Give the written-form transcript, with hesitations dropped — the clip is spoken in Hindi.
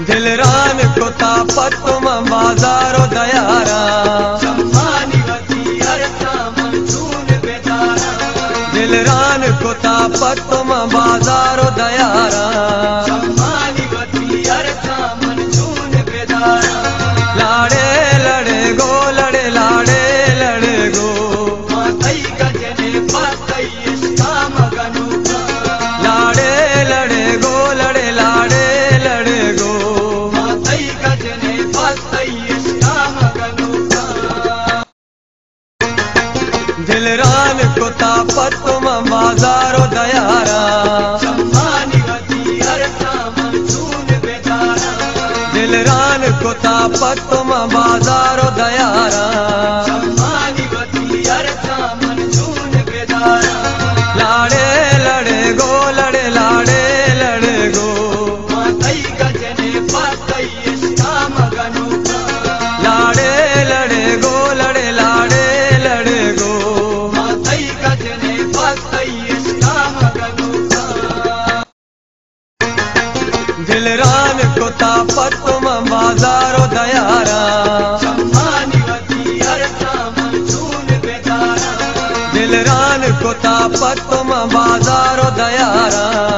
दिलरान को तापत तुम बाजारो दयारा दिलरान को तापत तुम बाजारो दयारा लाड़े लड़े गो लड़े लाड़े लड़े गो लाड़े लड़े गो लड़े लाड़े लड़े गो दिलरान को तापत तुम बाजारो दयारा दिलरान को तापत तुम बाजारो दयारा लाड़े लड़े गो लड़े लाड़े लड़े गो लाड़े लड़े गो लड़े लाड़े लड़े गो दिलरान को तापत तुम बाजारो दयारा दिलरान को तापत तुम बाजारो दयारा